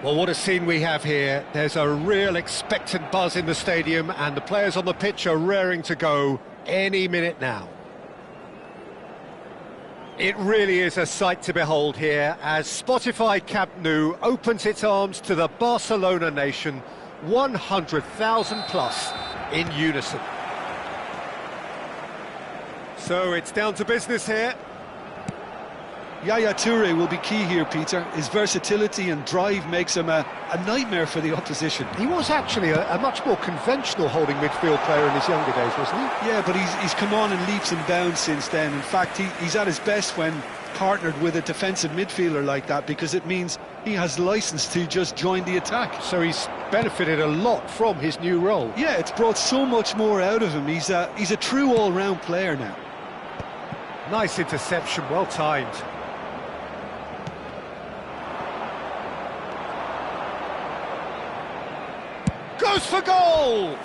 Well, what a scene we have here. There's a real expectant buzz in the stadium, and the players on the pitch are raring to go any minute now. It really is a sight to behold here as Spotify Camp Nou opens its arms to the Barcelona nation, 100,000 plus in unison. So it's down to business here. Yaya Toure will be key here, Peter. His versatility and drive makes him a nightmare for the opposition. He was actually a much more conventional holding midfield player in his younger days, wasn't he? Yeah, but he's come on in leaps and bounds since then. In fact, he's at his best when partnered with a defensive midfielder like that, because it means he has license to just join the attack. So he's benefited a lot from his new role. Yeah, it's brought so much more out of him. He's a true all-round player now. Nice interception, well timed. Goes for goal!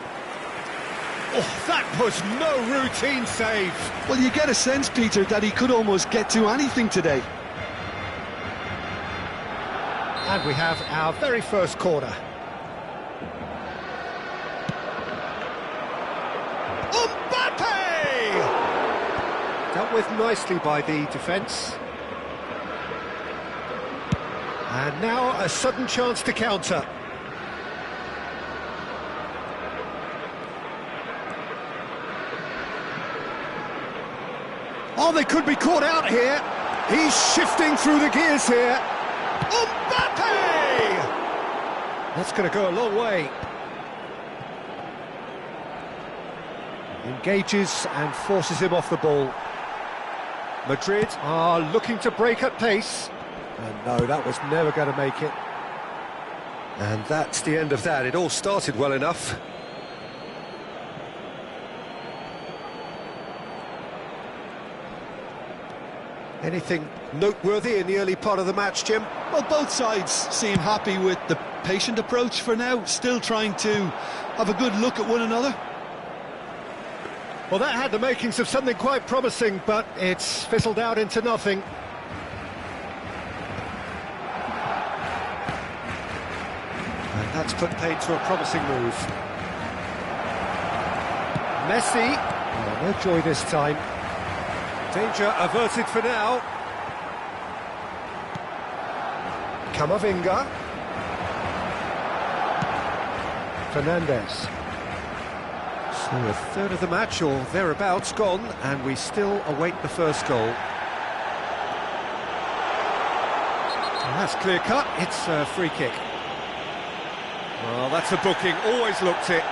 Oh, that was no routine save. Well, you get a sense, Peter, that he could almost get to anything today. And we have our very first corner. Mbappe! Dealt with nicely by the defence. And now a sudden chance to counter. Oh, they could be caught out here. He's shifting through the gears here. Mbappe! That's going to go a long way. Engages and forces him off the ball. Madrid are looking to break at pace. And no, that was never going to make it. And that's the end of that. It all started well enough. Anything noteworthy in the early part of the match, Jim? Well, both sides seem happy with the patient approach for now, still trying to have a good look at one another. Well, that had the makings of something quite promising, but it's fizzled out into nothing. And that's put paid to a promising move. Messi. Oh, no joy this time. Danger averted for now. Camavinga. Fernandez. So a third of the match or thereabouts gone, and we still await the first goal. And that's clear cut, it's a free kick. Well, that's a booking, always looked it.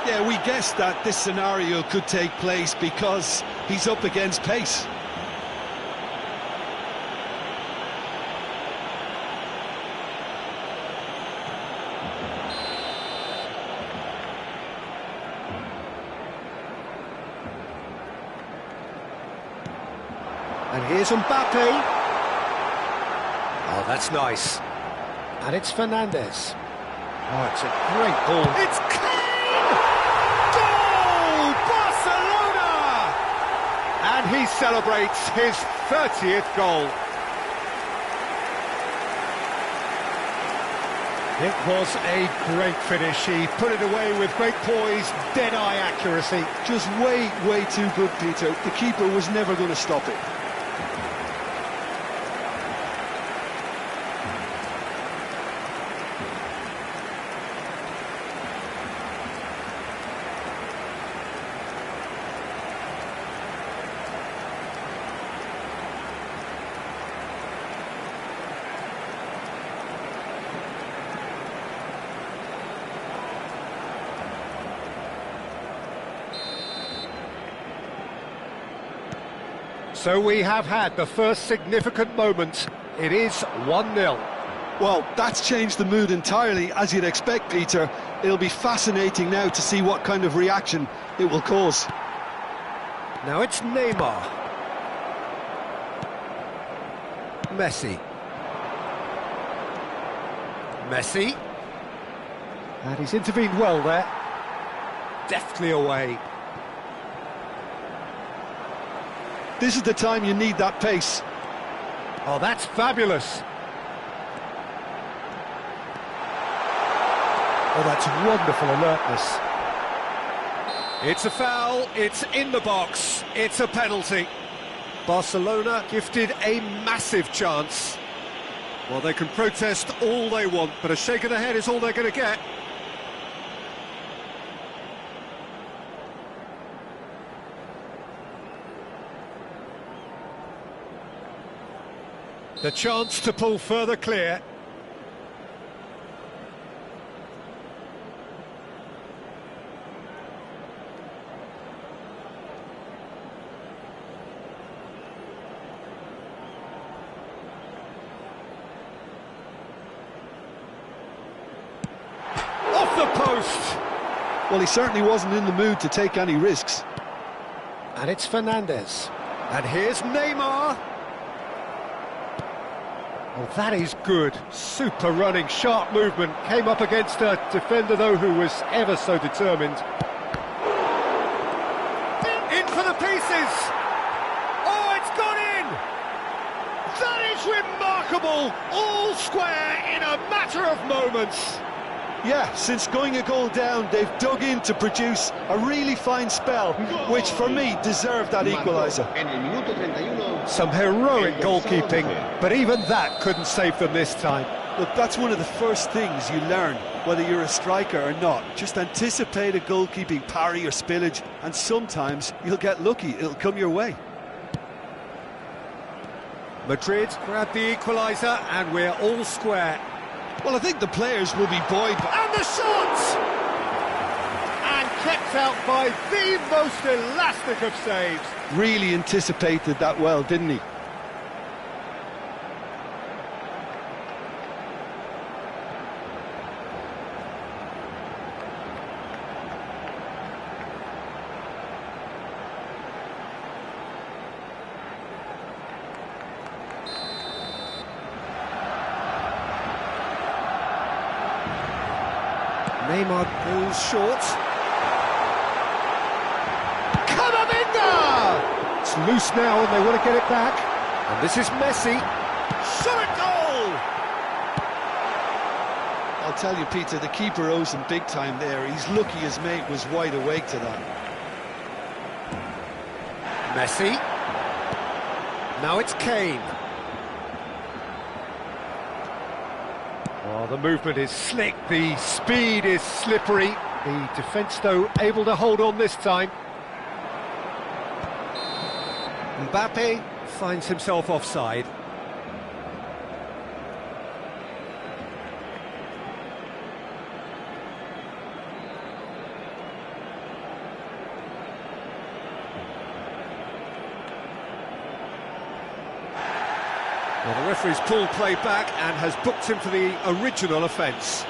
Yeah, we guessed that this scenario could take place because he's up against pace. And here's Mbappe. Oh, that's nice. And it's Fernandez. Oh, it's a great ball. It's Kane! Goal! Barcelona! And he celebrates his 30th goal. It was a great finish. He put it away with great poise, dead-eye accuracy. Just way too good, Peter. The keeper was never going to stop it. So we have had the first significant moment. It is 1-0. Well, that's changed the mood entirely, as you'd expect, Peter. It'll be fascinating now to see what kind of reaction it will cause. Now it's Neymar. Messi. Messi. And he's intervened well there. Deftly away. This is the time you need that pace. Oh, that's fabulous. Oh, that's wonderful alertness. It's a foul, it's in the box, it's a penalty. Barcelona gifted a massive chance. Well, they can protest all they want, but a shake of the head is all they're going to get. The chance to pull further clear. Off the post! Well, he certainly wasn't in the mood to take any risks. And it's Fernandez. And here's Neymar. Oh, that is good. Super running, sharp movement. Came up against a defender, though, who was ever so determined. In for the pieces! Oh, it's gone in! That is remarkable! All square in a matter of moments. Yeah, since going a goal down, they've dug in to produce a really fine spell, which for me deserved that equaliser. Some heroic goalkeeping, but even that couldn't save them this time. Look, that's one of the first things you learn, whether you're a striker or not. Just anticipate a goalkeeping parry or spillage, and sometimes you'll get lucky, it'll come your way. Madrid grabbed the equaliser, and we're all square. Well, I think the players will be buoyed by... And the shot! And kept out by the most elastic of saves. Really anticipated that well, didn't he? Neymar goes short. Camavinga! It's loose now and they want to get it back. And this is Messi. Shot at goal! I'll tell you, Peter, the keeper owes him big time there. He's lucky his mate was wide awake to that. Messi. Now it's Kane. Oh, the movement is slick, the speed is slippery. The defence, though, able to hold on this time. Mbappe finds himself offside. Well, the referee's pulled play back and has booked him for the original offence.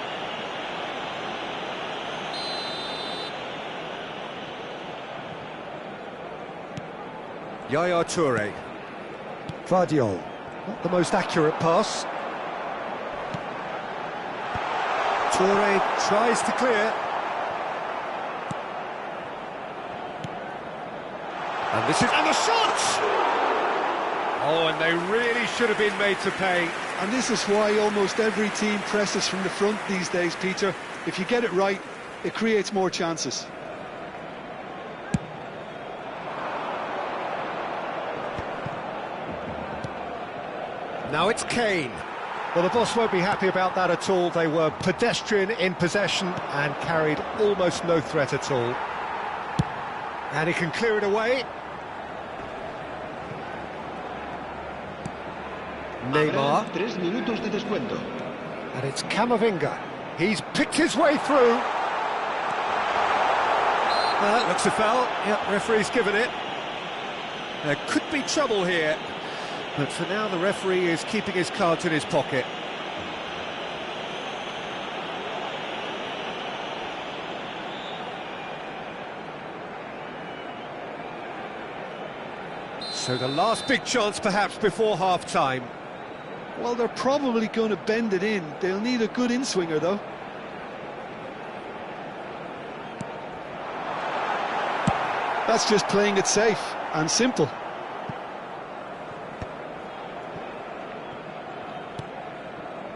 Yaya Toure. Vardiol. Not the most accurate pass. Toure tries to clear. And this is... And the shot! Oh, and they really should have been made to pay. And this is why almost every team presses from the front these days, Peter. If you get it right, it creates more chances. Now it's Kane. Well, the boss won't be happy about that at all. They were pedestrian in possession and carried almost no threat at all. And he can clear it away. Neymar. And it's Camavinga. He's picked his way through. That looks a foul. Yep, referee's given it. There could be trouble here. But for now, the referee is keeping his cards in his pocket. So the last big chance, perhaps, before half-time. Well, they're probably going to bend it in. They'll need a good in-swinger, though. That's just playing it safe and simple.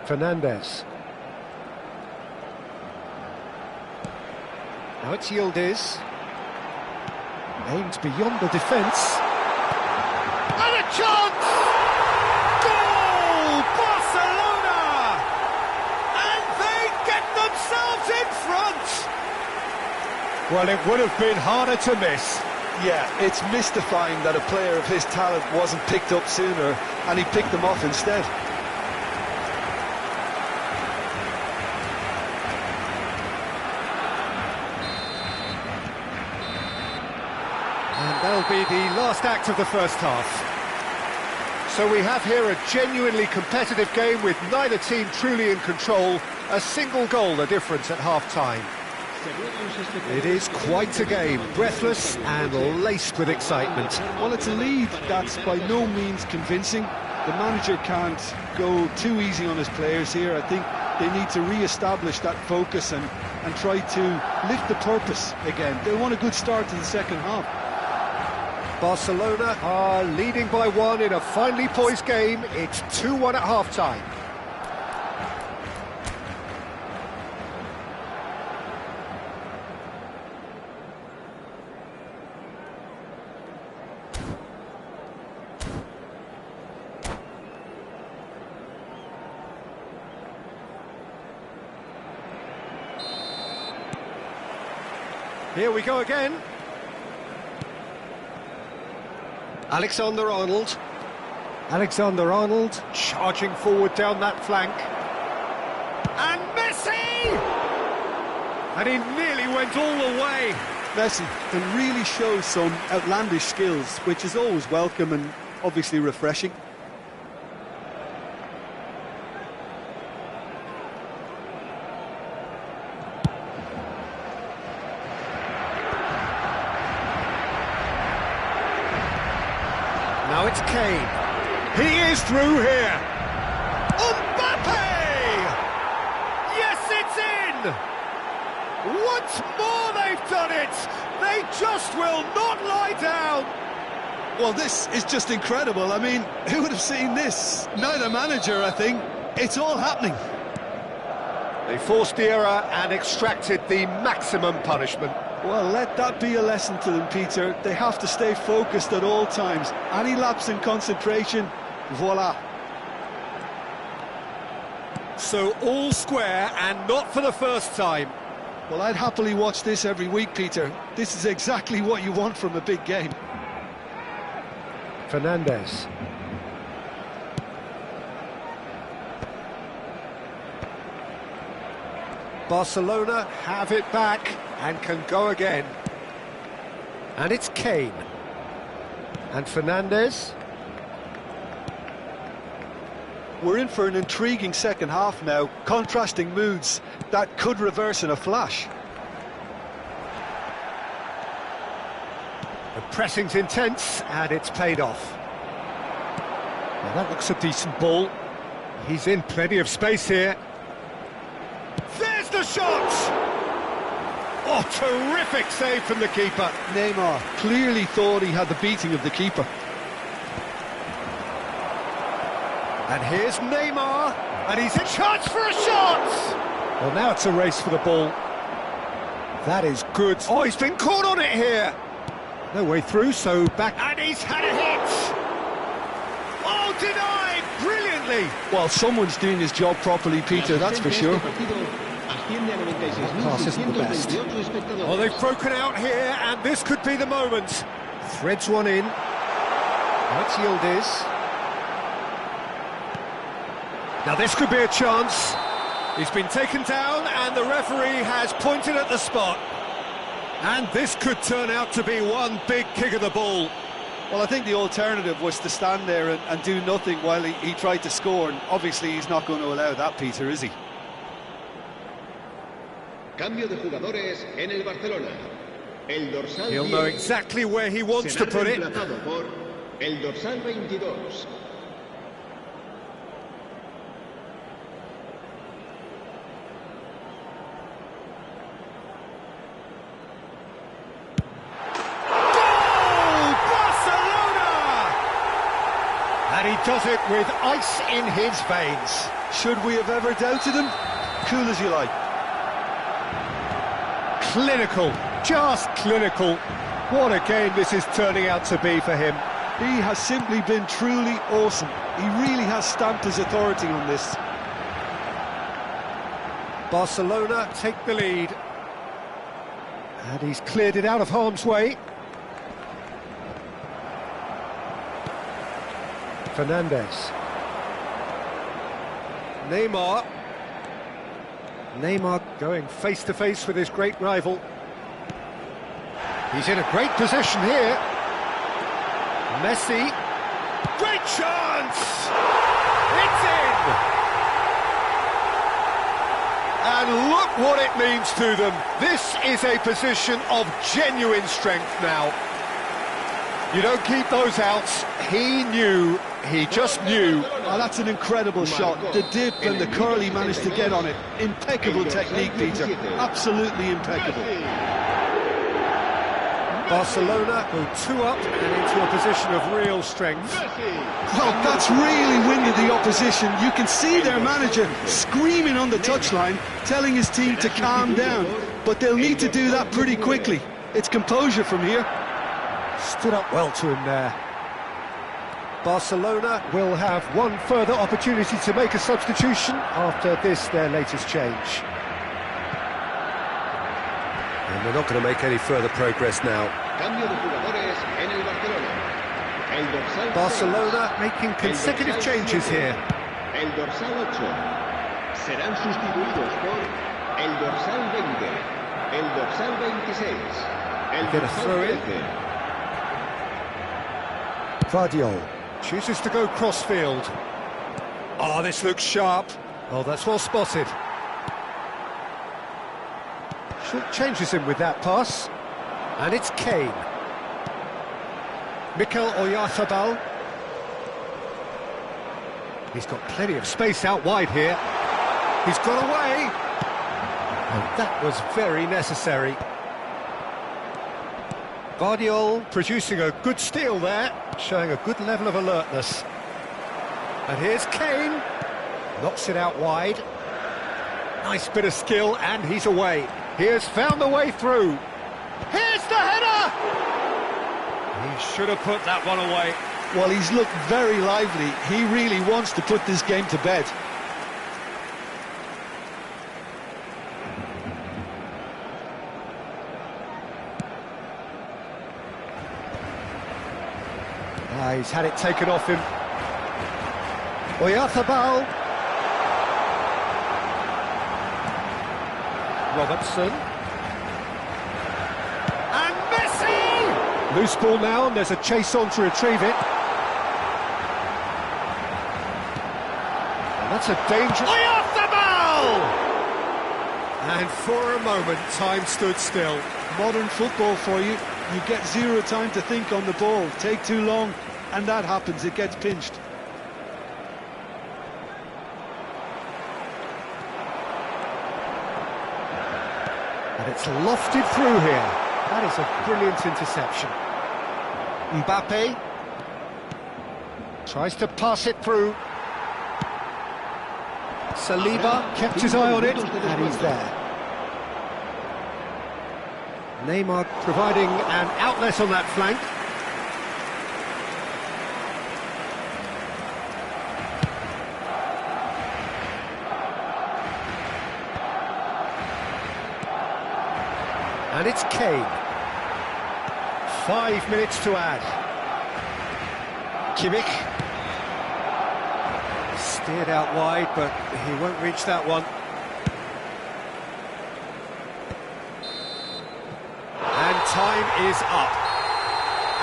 Fernandez. Now it's Yildiz. Aimed beyond the defence. And a chance! Goal! Barcelona! And they get themselves in front! Well, it would have been harder to miss. Yeah, it's mystifying that a player of his talent wasn't picked up sooner, and he picked them off instead. And that'll be the last act of the first half. So we have here a genuinely competitive game with neither team truly in control. A single goal the difference at half-time. It is quite a game, breathless and laced with excitement. Well, it's a lead that's by no means convincing. The manager can't go too easy on his players here. I think they need to re-establish that focus and try to lift the purpose again. They want a good start to the second half. Barcelona are leading by one in a finely poised game. It's 2-1 at half-time. Here we go again. Alexander-Arnold. Alexander-Arnold charging forward down that flank. And Messi! And he nearly went all the way. Messi can really show some outlandish skills, which is always welcome and obviously refreshing. Now it's Kane. He is through here. Mbappe! Yes, it's in! Once more they've done it! They just will not lie down! Well, this is just incredible. I mean, who would have seen this? Neither manager, I think. It's all happening. They forced the error and extracted the maximum punishment. Well, let that be a lesson to them, Peter. They have to stay focused at all times. Any lapse in concentration, voila. So all square and not for the first time. Well, I'd happily watch this every week, Peter. This is exactly what you want from a big game. Fernandes. Barcelona have it back and can go again. And it's Kane. And Fernandes. We're in for an intriguing second half now. Contrasting moods that could reverse in a flash. The pressing's intense and it's paid off. Now that looks a decent ball. He's in plenty of space here. There's the shot! Oh, terrific save from the keeper. Neymar clearly thought he had the beating of the keeper. And here's Neymar, and he's a chance for a shot! Well, now it's a race for the ball. That is good. Oh, he's been caught on it here. No way through, so back. And he's had a hit! Oh, denied! Brilliantly! Well, someone's doing his job properly, Peter, that's for sure. That pass isn't the best. Oh, they've broken out here, and this could be the moment. Threads one in. Now it's Yildiz. Now this could be a chance. He's been taken down, and the referee has pointed at the spot. And this could turn out to be one big kick of the ball. Well, I think the alternative was to stand there and do nothing while he tried to score, and obviously he's not going to allow that, Peter, is he? Cambio de jugadores en el Barcelona. El dorsal He'll know exactly where he wants to put it. Por el dorsal 22. And he does it with ice in his veins. Should we have ever doubted him? Cool as you like. clinical, just clinical. What a game this is turning out to be for him. He has simply been truly awesome. He really has stamped his authority on this. Barcelona take the lead. And he's cleared it out of harm's way. Fernandes. Neymar going face-to-face with his great rival. He's in a great position here. Messi. Great chance! It's in! And look what it means to them. This is a position of genuine strength now. You don't keep those outs. He just knew. Oh, that's an incredible shot. The dip and the curl he managed to get on it. Impeccable technique, Peter. Absolutely impeccable. Barcelona go 2 up and into a position of real strength. Well, that's really winded the opposition. You can see their manager screaming on the touchline, telling his team to calm down. But they'll need to do that pretty quickly. It's composure from here. Stood up well to him there. Barcelona will have one further opportunity to make a substitution after this, their latest change. And they're not going to make any further progress now. Barcelona making consecutive changes here. El dorsal 8 serán sustituidos por el dorsal 20, el dorsal 26, el Get a throw in. 13. Vardiol chooses to go crossfield. Oh, this looks sharp. Oh, that's well spotted. Short changes him with that pass. And it's Kane. Mikel Oyarzabal. He's got plenty of space out wide here. He's got away. And that was very necessary. Vardiol producing a good steal there, showing a good level of alertness. And here's Kane. Knocks it out wide. Nice bit of skill, and he's away. He has found the way through. Here's the header! He should have put that one away. Well, he's looked very lively. He really wants to put this game to bed. He's had it taken off him. Oyarzabal. Robertson. And Messi! Loose ball now, and there's a chase on to retrieve it. And that's a danger. Oyarzabal! And for a moment, time stood still. Modern football for you. You get zero time to think on the ball. Take too long, and that happens. It gets pinched. And it's lofted through here. That is a brilliant interception. Mbappe tries to pass it through. Saliba kept his eye on it, and he's there. Neymar providing an outlet on that flank. And it's Kane. 5 minutes to add. Kimmich. Steered out wide, but he won't reach that one. And time is up.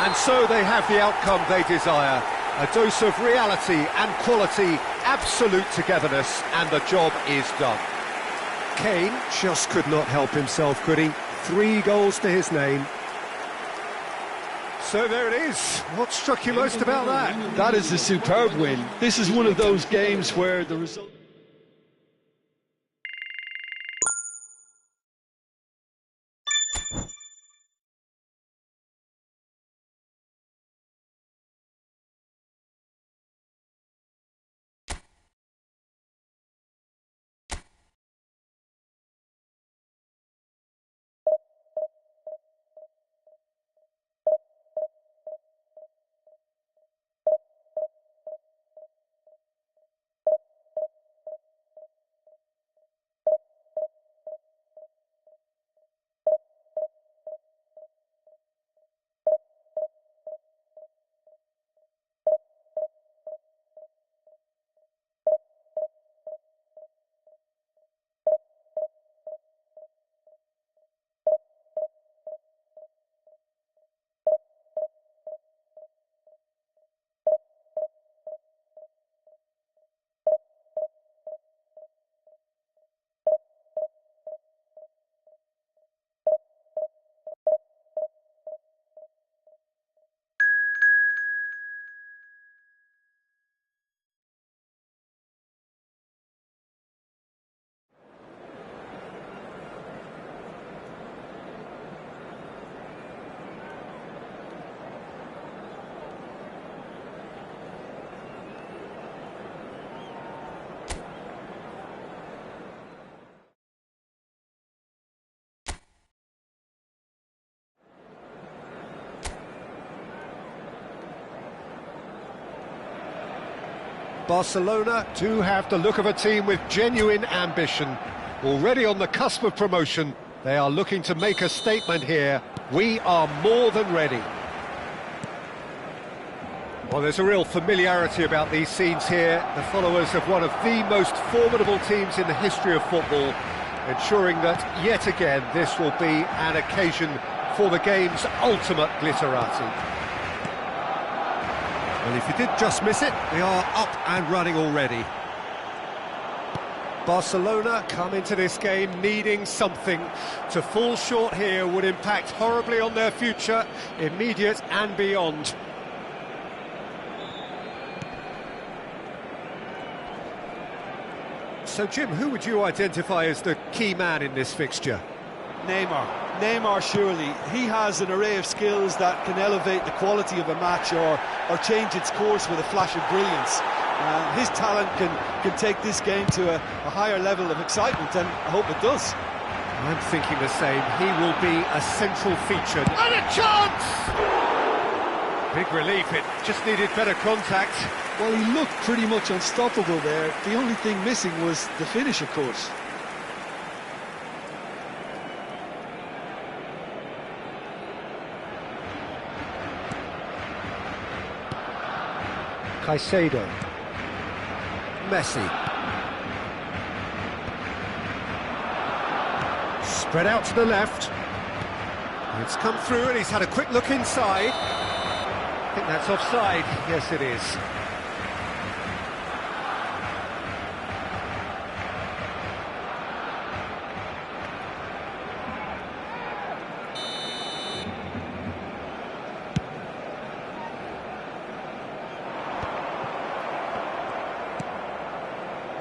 And so they have the outcome they desire. A dose of reality and quality, absolute togetherness, and the job is done. Kane just could not help himself, could he? 3 goals to his name. So there it is. What struck you most about that? That is a superb win. This is one of those games where the result... Barcelona do have the look of a team with genuine ambition. Already on the cusp of promotion, they are looking to make a statement here. We are more than ready. Well, there's a real familiarity about these scenes here. The followers of one of the most formidable teams in the history of football, ensuring that, yet again, this will be an occasion for the game's ultimate glitterati. Well, if you did just miss it, we are up and running already. Barcelona come into this game needing something. To fall short here would impact horribly on their future, immediate and beyond. So, Jim, who would you identify as the key man in this fixture? Neymar, surely. He has an array of skills that can elevate the quality of a match or change its course with a flash of brilliance. His talent can take this game to a higher level of excitement, and I hope it does. I'm thinking the same. He will be a central feature. And a chance! Big relief, it just needed better contact. Well, he looked pretty much unstoppable there. The only thing missing was the finish, of course. Caicedo. Messi. Spread out to the left. It's come through and he's had a quick look inside. I think that's offside. Yes, it is.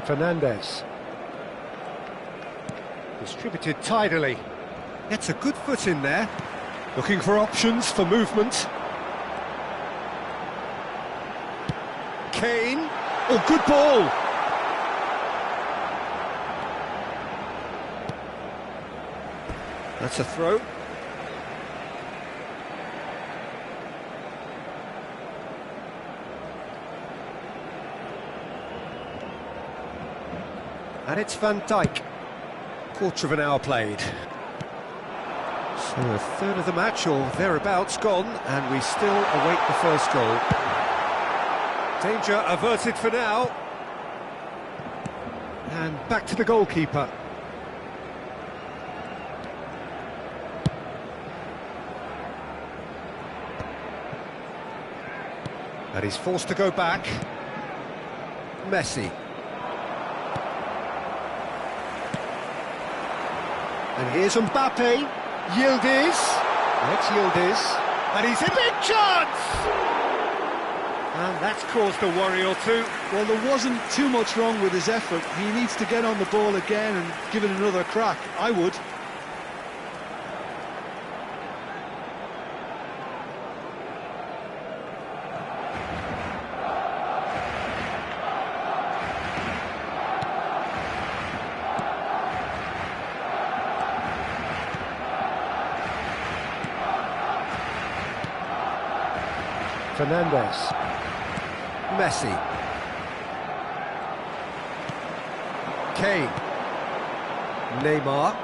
Fernandez. Distributed tidily. Gets a good foot in there. Looking for options for movement. Kane. Oh, good ball. That's a throw. And it's Van Dijk. Quarter of an hour played. So a third of the match, or thereabouts, gone, and we still await the first goal. Danger averted for now. And back to the goalkeeper. And he's forced to go back. Messi. And here's Mbappe. Yildiz. That's Yildiz. And he's a big chance! And that's caused a worry or two. Well, there wasn't too much wrong with his effort. He needs to get on the ball again and give it another crack. I would. Fernandez. Messi. Kane. Neymar.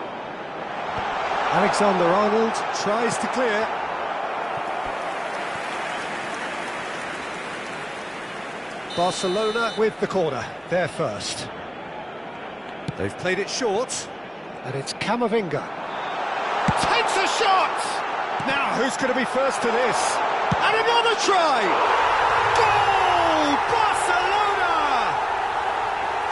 Alexander-Arnold tries to clear. Barcelona with the corner, they're first. They've played it short, and it's Camavinga. Takes a shot! Now, who's going to be first to this? And another try! Goal! Barcelona!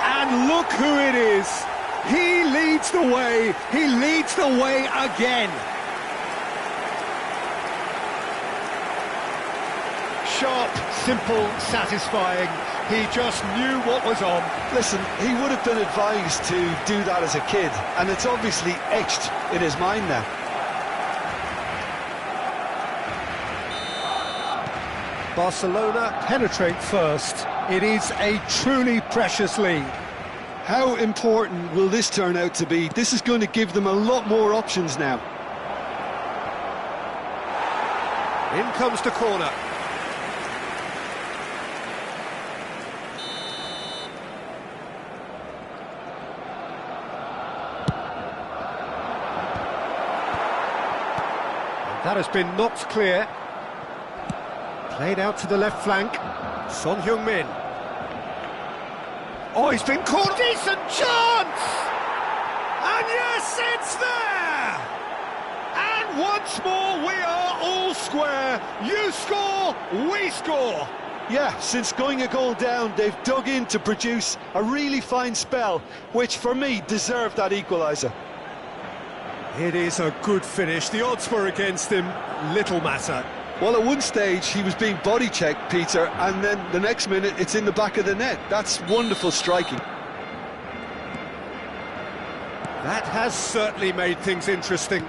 And look who it is! He leads the way! He leads the way again! Sharp, simple, satisfying. He just knew what was on. Listen, he would have been advised to do that as a kid, and it's obviously etched in his mind now. Barcelona penetrate first. It is a truly precious lead. How important will this turn out to be? This is going to give them a lot more options now. In comes the corner. That has been knocked clear. Played out to the left flank. Son Heung-min. Oh, he's been caught. Decent chance! And yes, it's there! And once more, we are all square. You score, we score. Yeah, since going a goal down, they've dug in to produce a really fine spell, which for me deserved that equaliser. It is a good finish. The odds were against him. Little matter. Well, at one stage he was being body checked, Peter, and then the next minute it's in the back of the net. That's wonderful striking. That has certainly made things interesting.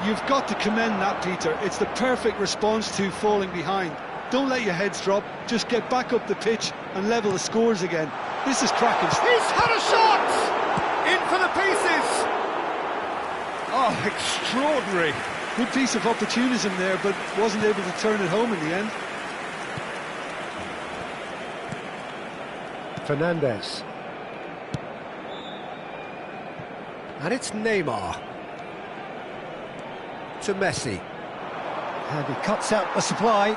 You've got to commend that, Peter. It's the perfect response to falling behind. Don't let your heads drop, just get back up the pitch and level the scores again. This is cracking. He's had a shot! In for the pieces! Oh, extraordinary. Good piece of opportunism there, but wasn't able to turn it home in the end. Fernandes. And it's Neymar. To Messi. And he cuts out the supply.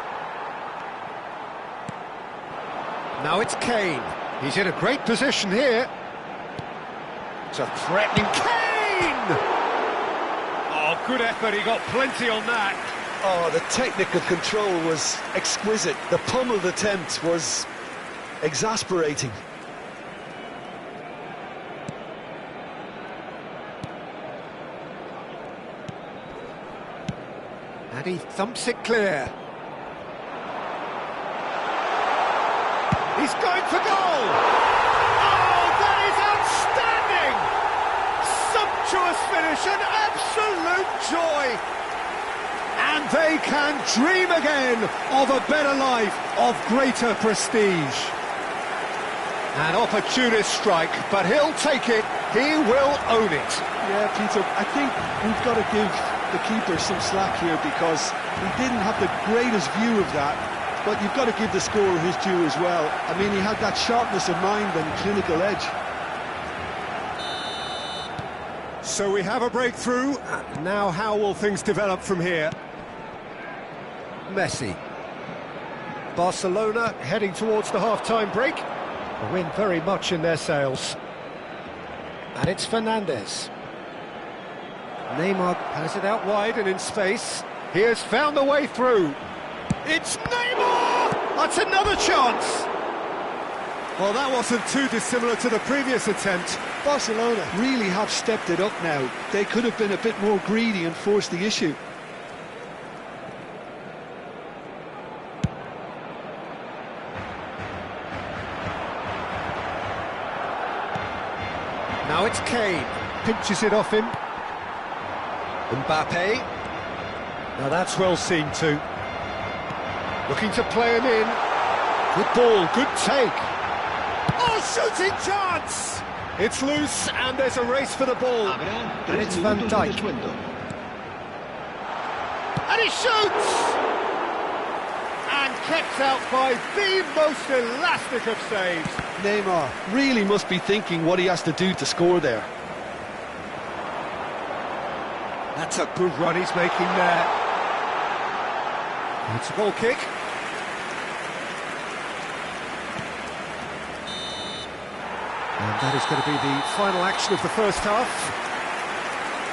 Now it's Kane. He's in a great position here. It's a threatening Kane! Oh, good effort, he got plenty on that. Oh, the technical control was exquisite. The pummeled attempt was exasperating. And he thumps it clear. He's going for goal! Oh, that is outstanding! Sumptuous finish, an absolute joy! And they can dream again of a better life, of greater prestige. An opportunist strike, but he'll take it, he will own it. Yeah, Peter, I think we've got to give the keeper some slack here because he didn't have the greatest view of that. But you've got to give the scorer his due as well. I mean, he had that sharpness of mind and clinical edge. So we have a breakthrough. Now how will things develop from here? Messi. Barcelona heading towards the half-time break. The wind very much in their sails. And it's Fernandes. Neymar has it out wide and in space. He has found the way through. It's Neymar! That's another chance! Well, that wasn't too dissimilar to the previous attempt. Barcelona really have stepped it up now. They could have been a bit more greedy and forced the issue. Now it's Kane. Pinches it off him. Mbappe. Now that's well seen too. Looking to play him in. Good ball, good take. Oh, shooting chance! It's loose and there's a race for the ball. And it's Van Dijk. And he shoots! And kept out by the most elastic of saves. Neymar really must be thinking what he has to do to score there. That's a good run he's making there. It's a goal kick. And that is going to be the final action of the first half.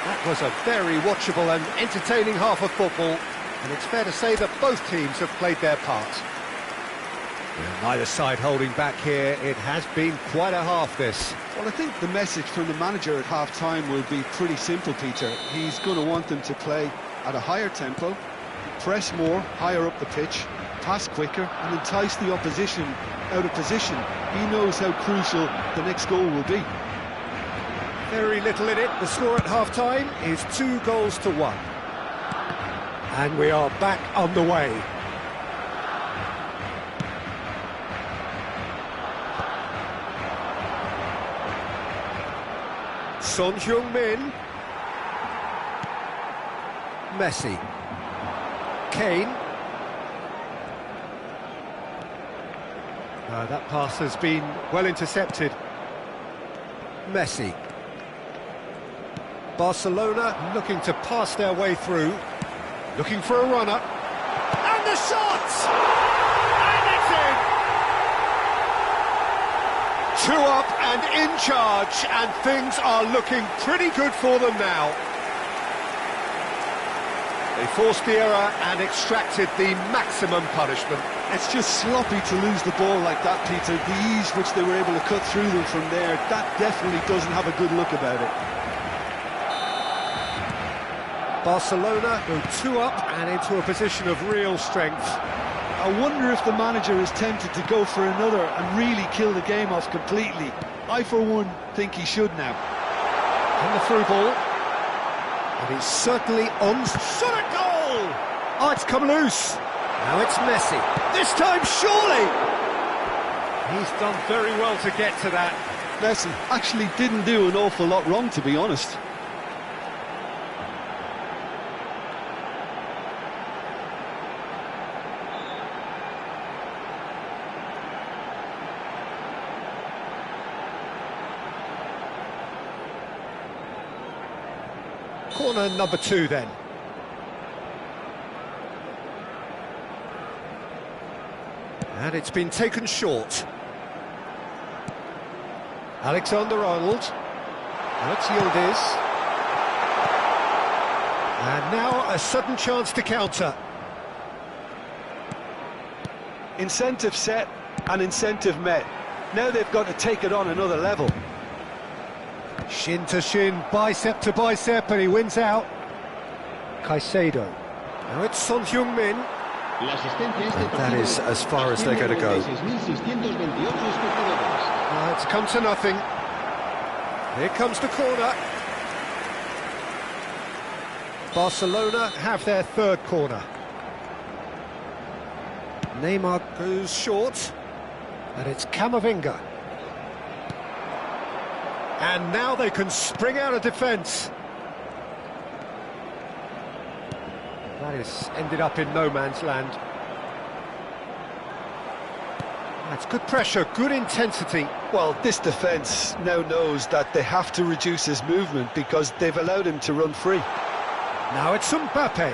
That was a very watchable and entertaining half of football, and it's fair to say that both teams have played their part. Well, neither side holding back here. It has been quite a half, this. Well, I think the message from the manager at half-time will be pretty simple, Peter. He's going to want them to play at a higher tempo, press more, higher up the pitch, pass quicker, and entice the opposition out of position. He knows how crucial the next goal will be. Very little in it. The score at half-time is 2-1. And we are back underway. Son Heung-min. Messi. Kane. That pass has been well intercepted. Messi. Barcelona looking to pass their way through. Looking for a runner. And the shot! And it's in! 2 up and in charge, and things are looking pretty good for them now. They forced the error and extracted the maximum punishment. It's just sloppy to lose the ball like that, Peter. The ease which they were able to cut through them from there, that definitely doesn't have a good look about it. Barcelona go 2 up and into a position of real strength. I wonder if the manager is tempted to go for another and really kill the game off completely. I, for one, think he should now. And the through ball. And he's certainly on. Shot a goal! Oh, it's come loose. Now it's Messi. This time, surely! He's done very well to get to that. Messi actually didn't do an awful lot wrong, to be honest. Corner number 2 then. And it's been taken short. Alexander-Arnold. Now it's Yildiz. And now a sudden chance to counter. Incentive set and incentive met. Now they've got to take it on another level. Shin to shin, bicep to bicep, and he wins out. Caicedo. Now it's Son Heung-min. That is as far as they're going to go. It's come to nothing. Here comes the corner. Barcelona have their 3rd corner. Neymar goes short, and it's Camavinga. And now they can spring out of defence. That has ended up in no man's land. That's good pressure, good intensity. Well, this defence now knows that they have to reduce his movement because they've allowed him to run free. Now it's Mbappe.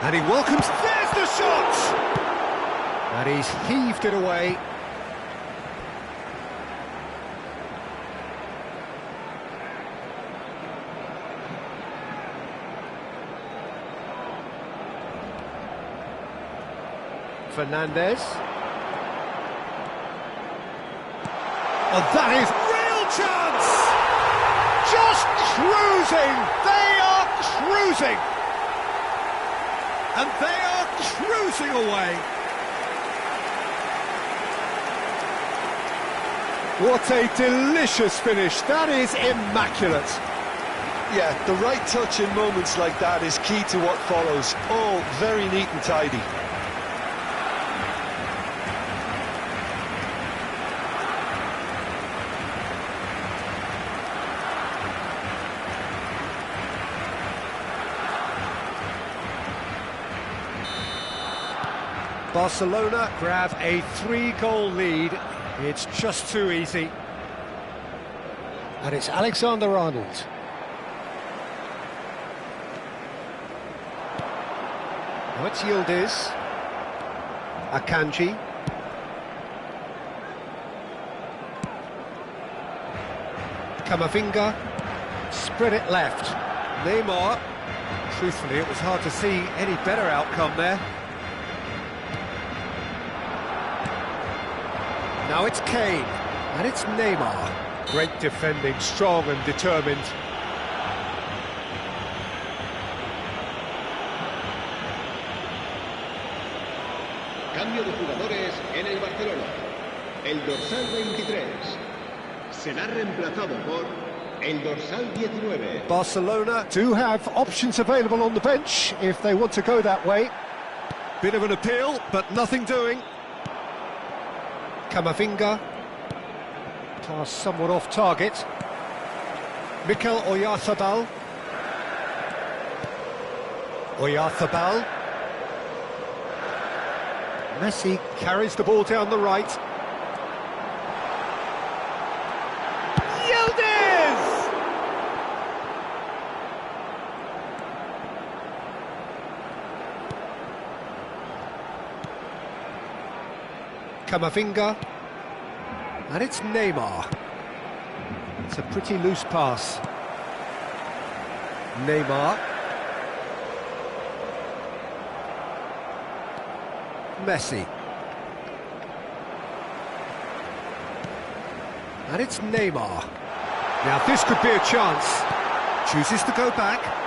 And he welcomes... There's the shot! And he's heaved it away. Fernandez. Oh, that is real chance! Just cruising! They are cruising! And they are cruising away! What a delicious finish! That is immaculate! Yeah, the right touch in moments like that is key to what follows. All very neat and tidy. Barcelona grab a 3-goal lead. It's just too easy. And it's Alexander-Arnold. Now it's Yildiz. Akanji. Camavinga. Spread it left. Neymar. Truthfully, it was hard to see any better outcome there. Now it's Kane, and it's Neymar. Great defending, strong and determined. Cambio de jugadores en el Barcelona. El dorsal 23 será reemplazado por el dorsal 19. Barcelona do have options available on the bench if they want to go that way. Bit of an appeal, but nothing doing. Camavinga, pass somewhat off target. Mikel Oyarzabal. Oyarzabal. Messi carries the ball down the right. Yildiz! Camavinga. And it's Neymar. It's a pretty loose pass. Neymar. Messi. And it's Neymar. Now this could be a chance. Chooses to go back.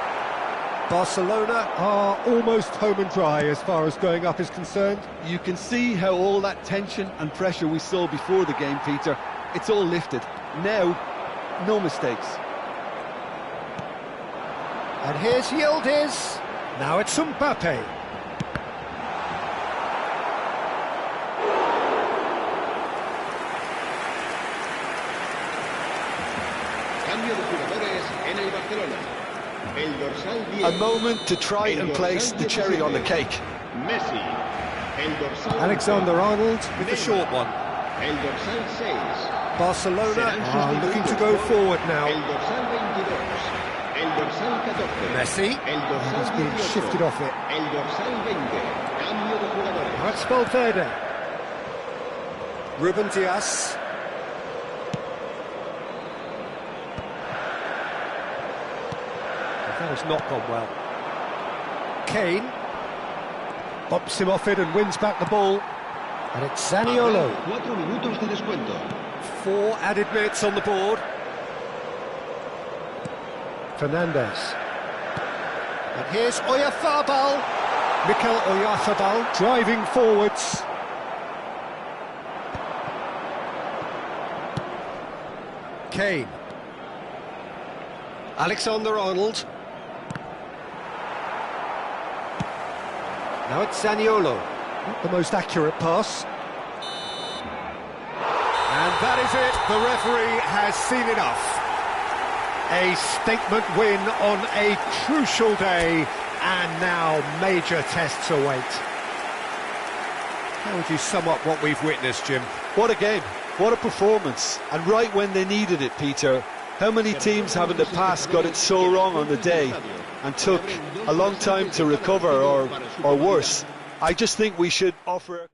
Barcelona are almost home and dry as far as going up is concerned. You can see how all that tension and pressure we saw before the game, Peter, it's all lifted. Now, no mistakes. And here's Yildiz. Now it's Mbappe. Cambio de jugadores en el Barcelona. El dorsal 10. A moment to try and place the cherry on the cake. Messi. El dorsal Alexander-Arnold with the short one. El dorsal 6. Barcelona are looking to go forward now. El dorsal 22. El dorsal 14. Messi El dorsal has been 18. shifted off it. El dorsal 20. Cambio de jugadores. That's Valverde. Ruben Dias. That has not gone well. Kane bumps him off it and wins back the ball. And it's Zaniolo. 4 minutos de descuento. 4 added minutes on the board. Fernandes. And here's Oyarzabal. Mikel Oyarzabal driving forwards. Kane. Alexander-Arnold. Now it's Zaniolo. Not the most accurate pass. And that is it. The referee has seen enough. A statement win on a crucial day, and now major tests await. How would you sum up what we've witnessed, Jim? What a game, what a performance, and right when they needed it, Peter. How many teams have in the past got it so wrong on the day and took a long time to recover, or worse? I just think we should offer...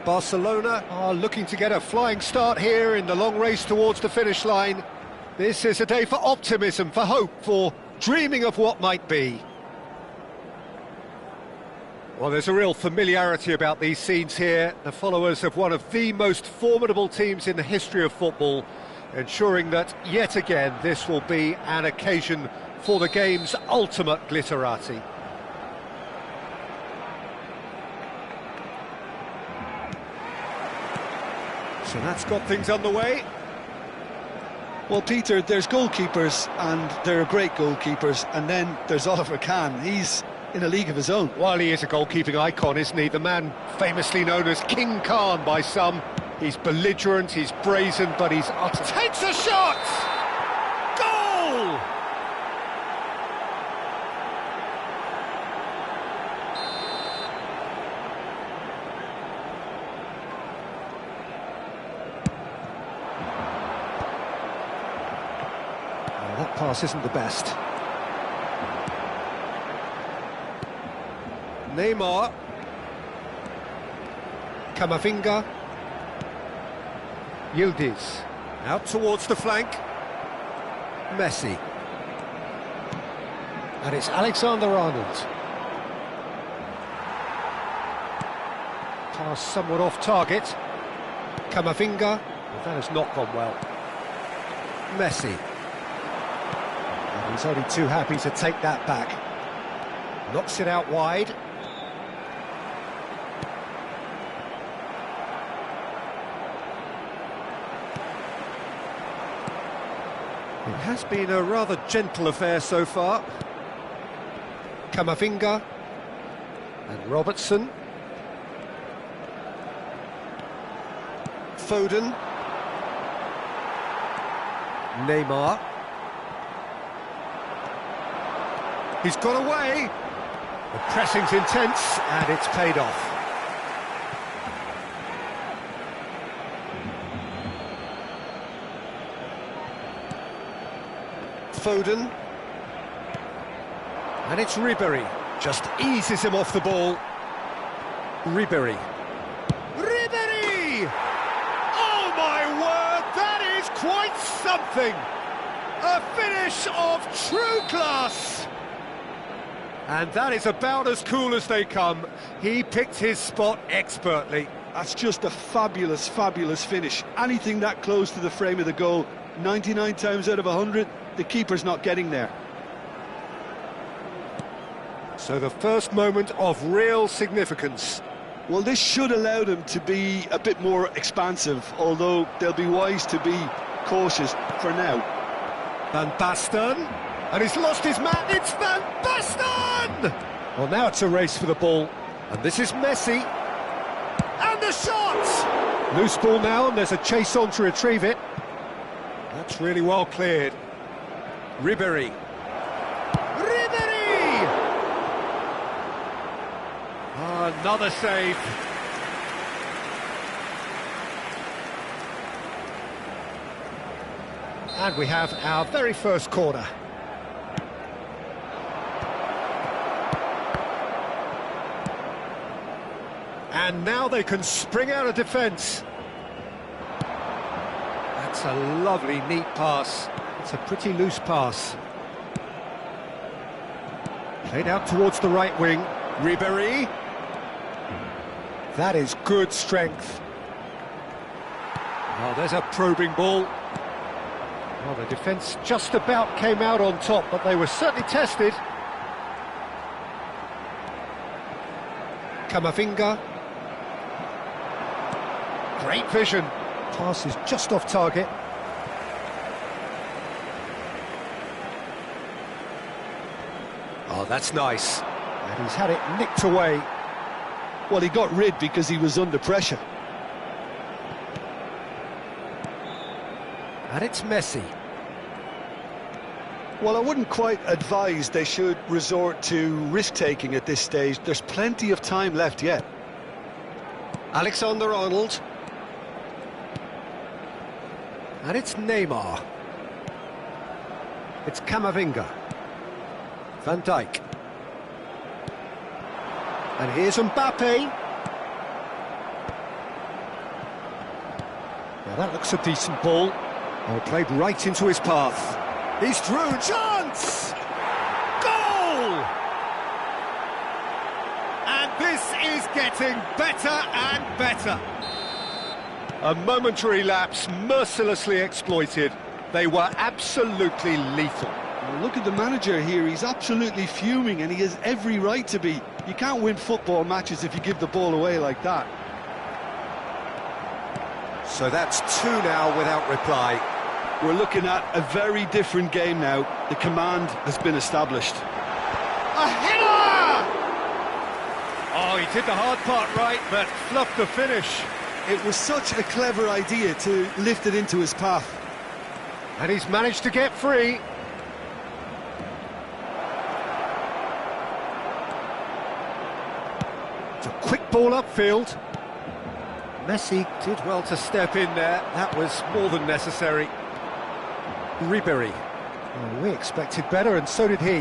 Barcelona are looking to get a flying start here in the long race towards the finish line. This is a day for optimism, for hope, for dreaming of what might be. Well, there's a real familiarity about these scenes here. The followers of one of the most formidable teams in the history of football, ensuring that, yet again, this will be an occasion for the game's ultimate glitterati. So that's got things underway. Well, Peter, there's goalkeepers, and there are great goalkeepers, and then there's Oliver Kahn. He's in a league of his own. Well, he is a goalkeeping icon, isn't he? The man famously known as King Khan by some. He's belligerent, he's brazen, but he's utter... Takes a shot! Goal! Well, that pass isn't the best. Neymar. Camavinga. Yildiz. Out towards the flank. Messi. And it's Alexander-Arnold. Pass somewhat off target. Camavinga. Well, that has not gone well. Messi. And he's only too happy to take that back. Knocks it out wide. It has been a rather gentle affair so far. Camavinga and Robertson. Foden. Neymar. He's got away. The pressing's intense and it's paid off. Foden. And it's Ribéry. Just eases him off the ball. Ribéry. Ribéry! Oh my word, that is quite something! A finish of true class! And that is about as cool as they come. He picked his spot expertly. That's just a fabulous, fabulous finish. Anything that close to the frame of the goal, 99 times out of 100, the keeper's not getting there. So the first moment of real significance. Well, this should allow them to be a bit more expansive, although they'll be wise to be cautious for now. Van Basten, and he's lost his man, it's Van Basten! Well, now it's a race for the ball, and this is Messi. And the shot! Loose ball now, and there's a chase on to retrieve it. That's really well cleared. Ribéry. Ribéry! Oh, another save. And we have our very first corner. And now they can spring out of defence. That's a lovely, neat pass. It's a pretty loose pass. Played out towards the right wing. Ribéry. That is good strength. Oh, there's a probing ball. Well, the defence just about came out on top, but they were certainly tested. Camavinga. Great vision. Pass is just off target. Oh, that's nice. And he's had it nicked away. Well, he got rid because he was under pressure. And it's Messi. Well, I wouldn't quite advise they should resort to risk-taking at this stage. There's plenty of time left yet. Alexander-Arnold. And it's Neymar. It's Camavinga. Van Dijk. And here's Mbappe. Now that looks a decent ball. Oh, played right into his path. He's through. Chance! Goal! And this is getting better and better. A momentary lapse mercilessly exploited. They were absolutely lethal. Well, look at the manager here. He's absolutely fuming, and he has every right to be. You can't win football matches if you give the ball away like that. So that's two now without reply. We're looking at a very different game now. The command has been established. A header! Oh, he did the hard part right, but fluffed the finish. It was such a clever idea to lift it into his path. And he's managed to get free. It's a quick ball upfield. Messi did well to step in there. That was more than necessary. Ribery. Well, we expected better, and so did he.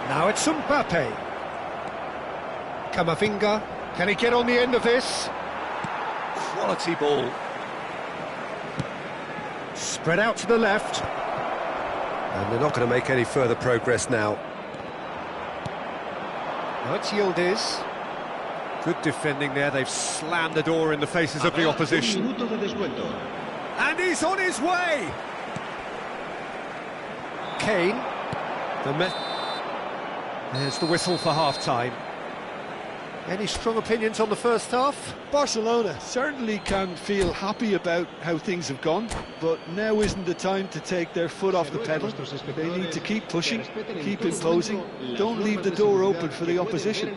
Now it's Mbappe. Camavinga. Can he get on the end of this? Quality ball. Spread out to the left. And they're not going to make any further progress now. Now it's Yildiz. Good defending there. They've slammed the door in the faces of the opposition. And he's on his way! Kane. There's the whistle for half-time. Any strong opinions on the first half? Barcelona certainly can feel happy about how things have gone, but now isn't the time to take their foot off the pedal. They need to keep pushing, keep imposing, don't leave the door open for the opposition.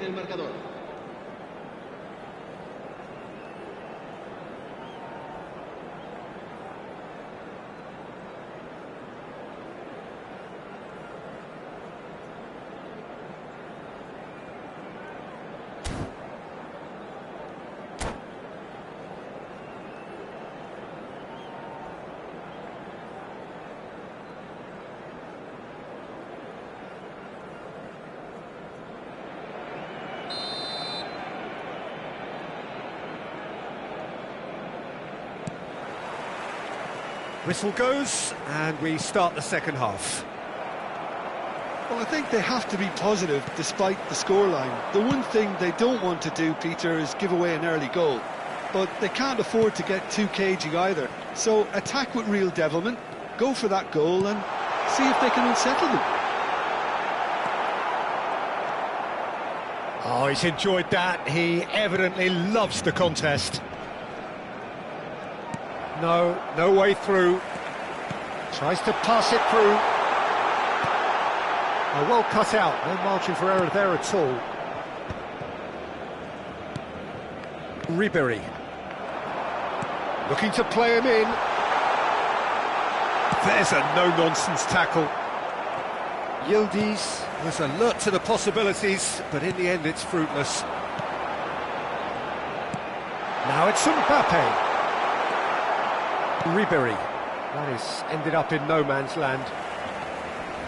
Whistle goes, and we start the second half. Well, I think they have to be positive despite the scoreline. The one thing they don't want to do, Peter, is give away an early goal. But they can't afford to get too cagey either. So attack with real devilment, go for that goal and see if they can unsettle them. Oh, he's enjoyed that. He evidently loves the contest. No way through. Tries to pass it through. Oh, well cut out. No margin for error there at all. Ribery. Looking to play him in. There's a no-nonsense tackle. Yildiz was alert to the possibilities, but in the end it's fruitless. Now it's Mbappe. Ribery. That is ended up in no man's land.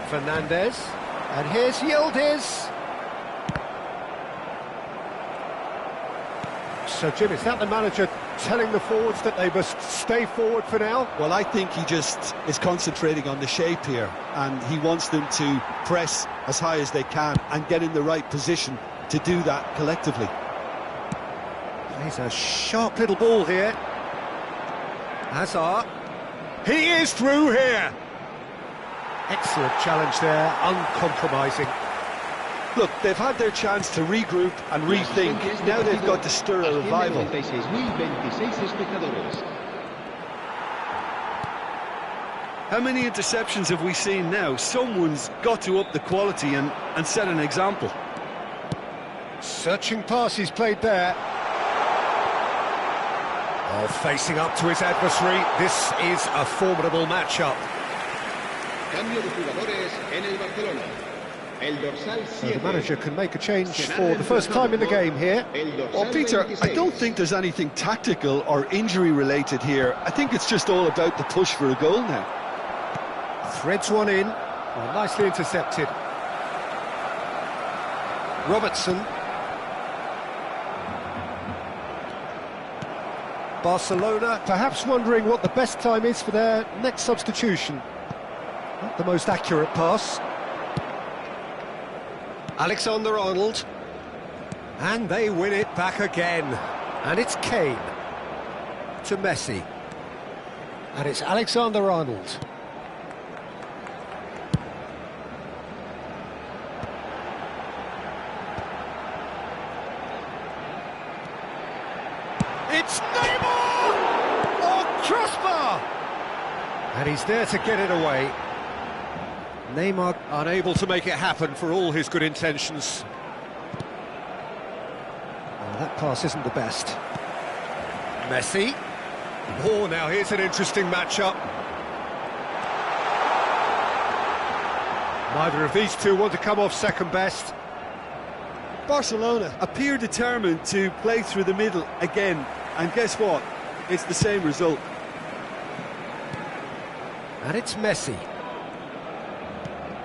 Fernandez. And here's Yildiz. So, Jim, is that the manager telling the forwards that they must stay forward for now? Well, I think he just is concentrating on the shape here, and he wants them to press as high as they can and get in the right position to do that collectively. He's a sharp little ball here. Hazard. He is through here. Excellent challenge there, uncompromising. Look, they've had their chance to regroup and rethink. Now they've got to stir a revival. How many interceptions have we seen now? Someone's got to up the quality and set an example. Searching pass he's played there. Oh, facing up to his adversary. This is a formidable matchup. Cambio de jugadores en el Barcelona. El dorsal 7. So the manager can make a change for the first time in the game here. Well, Peter, I don't think there's anything tactical or injury related here. I think it's just all about the push for a goal now. Threads one in. Well, nicely intercepted. Robertson. Barcelona perhaps wondering what the best time is for their next substitution. Not the most accurate pass. Alexander-Arnold. And they win it back again. And it's Kane to Messi. And it's Alexander-Arnold. It's Neymar! Oh, crossbar! And he's there to get it away. Neymar unable to make it happen for all his good intentions. Well, that pass isn't the best. Messi. Oh, now here's an interesting matchup. Neither of these two want to come off second best. Barcelona appear determined to play through the middle again, and guess what? It's the same result. And it's Messi.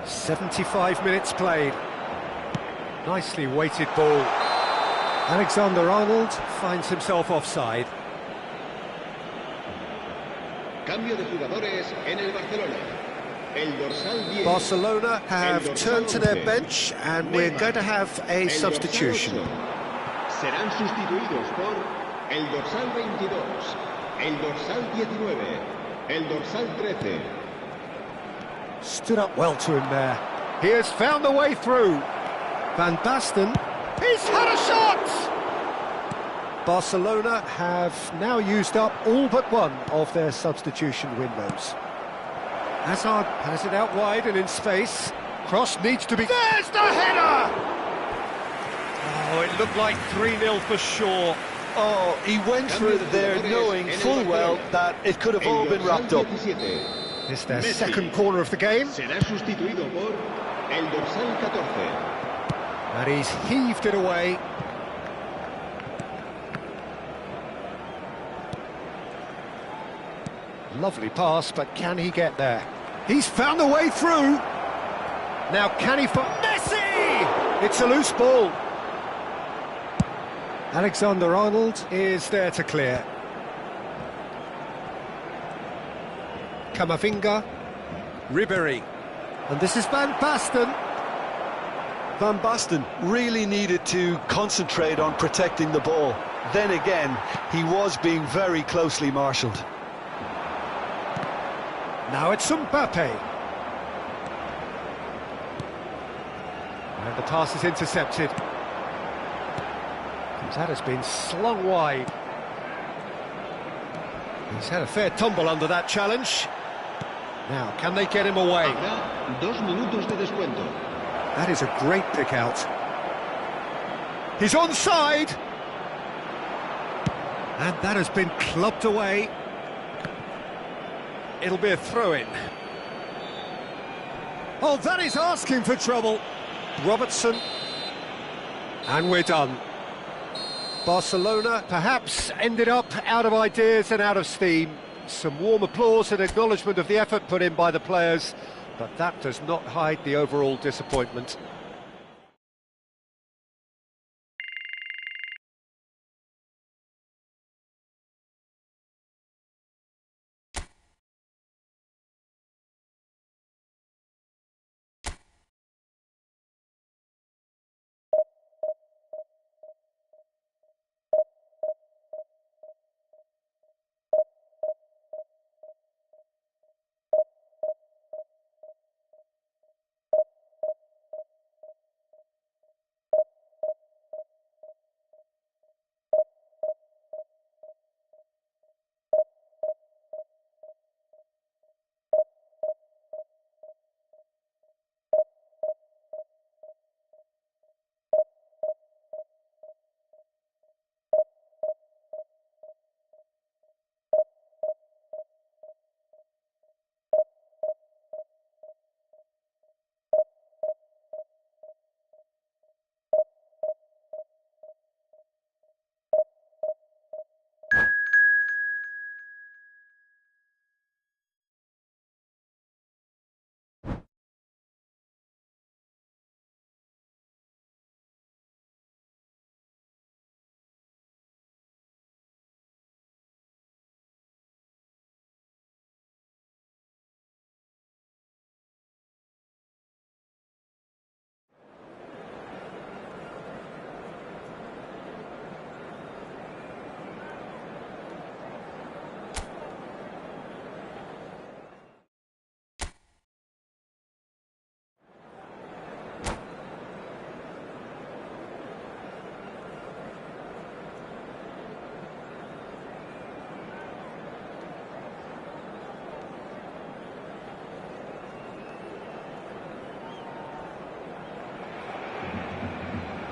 75 minutes played. Nicely weighted ball. Alexander-Arnold finds himself offside. Cambio de jugadores en el Barcelona. El dorsal 10. Barcelona have turned to their bench and we're going to have a substitution. Serán sustituidos por el dorsal 22, el dorsal 19, el dorsal 13. Stood up well to him there. He has found the way through. Van Basten. He's had a shot! Barcelona have now used up all but one of their substitution windows. Hazard has it out wide and in space. Cross needs to be... There's the header! Oh, it looked like 3-0 for sure. Oh, he went for it there knowing full well that it could have all been wrapped up. It's their second corner of the game. Será sustituido por el dorsal 14. And he's heaved it away. Lovely pass, but can he get there? He's found the way through. Now can he find... Messi! It's a loose ball. Alexander-Arnold is there to clear. Camavinga. Ribéry. And this is Van Basten. Van Basten really needed to concentrate on protecting the ball. Then again, he was being very closely marshalled. Now it's Mbappe. And the pass is intercepted. That has been slung wide. He's had a fair tumble under that challenge. Now, can they get him away? Habrá 2 minutos de descuento. That is a great pick out. He's onside. And that has been clubbed away. It'll be a throw-in. Oh, that is asking for trouble. Robertson. And we're done. Barcelona perhaps ended up out of ideas and out of steam. Some warm applause and acknowledgement of the effort put in by the players, but that does not hide the overall disappointment.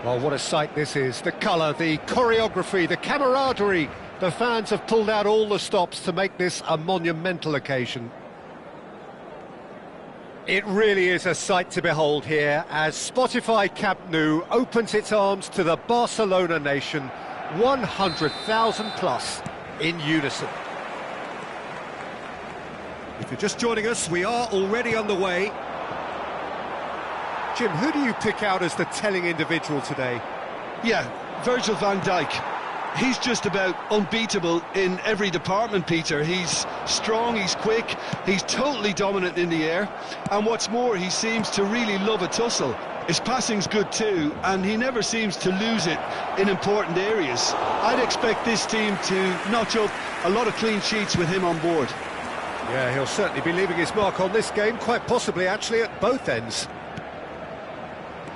Well, what a sight this is. The colour, the choreography, the camaraderie. The fans have pulled out all the stops to make this a monumental occasion. It really is a sight to behold here as Spotify Camp Nou opens its arms to the Barcelona nation, 100,000 plus in unison. If you're just joining us, we are already underway. Jim, who do you pick out as the telling individual today? Yeah, Virgil van Dijk. He's just about unbeatable in every department, Peter. He's strong, he's quick, he's totally dominant in the air, and what's more, he seems to really love a tussle. His passing's good too, and he never seems to lose it in important areas. I'd expect this team to notch up a lot of clean sheets with him on board. Yeah, he'll certainly be leaving his mark on this game, quite possibly actually at both ends.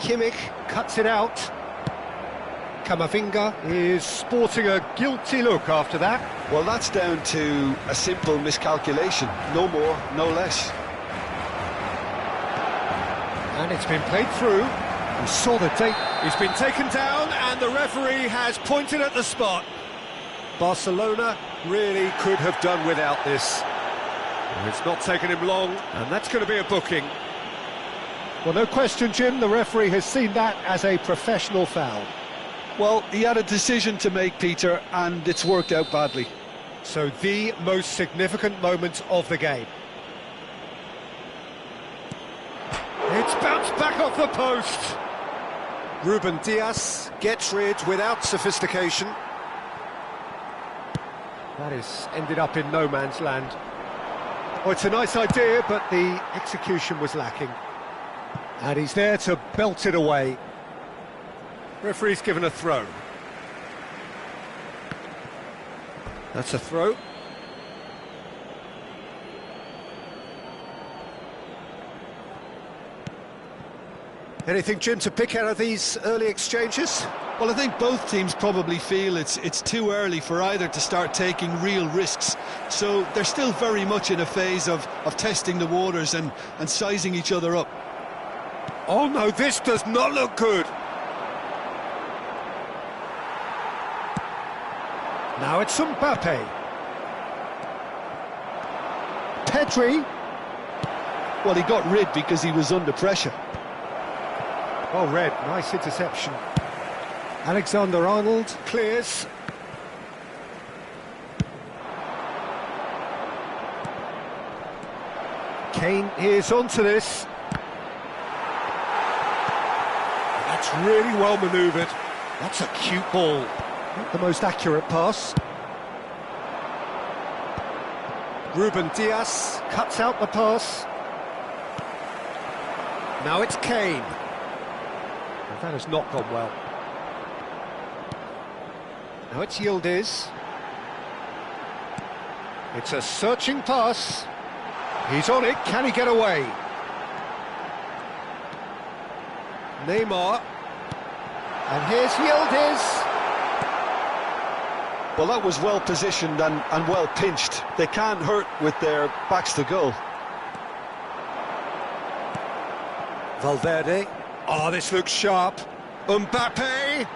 Kimmich cuts it out. Camavinga is sporting a guilty look after that. Well, that's down to a simple miscalculation. No more, no less. And it's been played through. We saw the date. He's been taken down and the referee has pointed at the spot. Barcelona really could have done without this. It's not taken him long, and that's going to be a booking. Well, no question, Jim, the referee has seen that as a professional foul. Well, he had a decision to make, Peter, and it's worked out badly. So the most significant moment of the game. It's bounced back off the post. Ruben Dias gets rid without sophistication. That has ended up in no man's land. Oh, it's a nice idea, but the execution was lacking. And he's there to belt it away. Referee's given a throw. That's a throw. Anything, Jim, to pick out of these early exchanges? Well, I think both teams probably feel it's too early for either to start taking real risks. So they're still very much in a phase of testing the waters and sizing each other up. Oh no, this does not look good. Now it's Mbappe. Pedri. Well, he got rid because he was under pressure. Well read, nice interception. Alexander-Arnold clears. Kane is onto this. That's really well manoeuvred. That's a cute ball. Not the most accurate pass. Ruben Dias cuts out the pass. Now it's Kane. Well, that has not gone well. Now it's Yildiz. It's a searching pass. He's on it, can he get away? Neymar. And here's Yildiz. Well, that was well positioned and well pinched. They can't hurt with their backs to goal. Valverde. Oh, this looks sharp. Mbappe.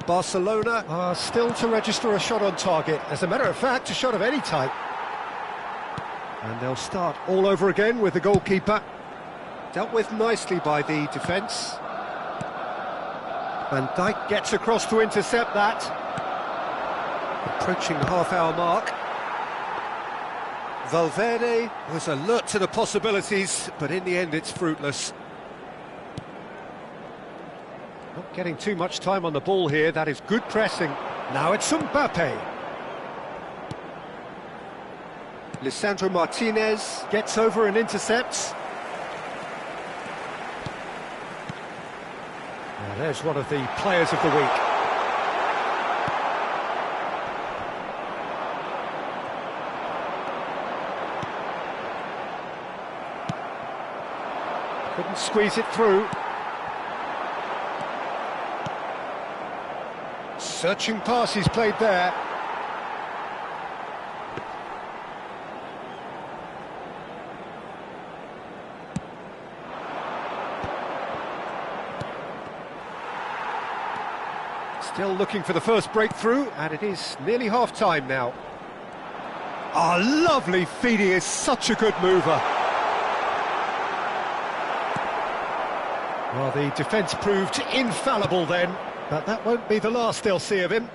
Barcelona are still to register a shot on target. As a matter of fact, a shot of any type. And they'll start all over again with the goalkeeper. Dealt with nicely by the defence. Van Dijk gets across to intercept that. Approaching the half-hour mark. Valverde was alert to the possibilities, but in the end it's fruitless. Not getting too much time on the ball here, that is good pressing. Now it's Mbappe. Lisandro Martinez gets over and intercepts. Now there's one of the players of the week. Couldn't squeeze it through. Searching pass he's played there. Still looking for the first breakthrough, and it is nearly half-time now. Oh, lovely feed, he is such a good mover. Well, the defence proved infallible then, but that won't be the last they'll see of him.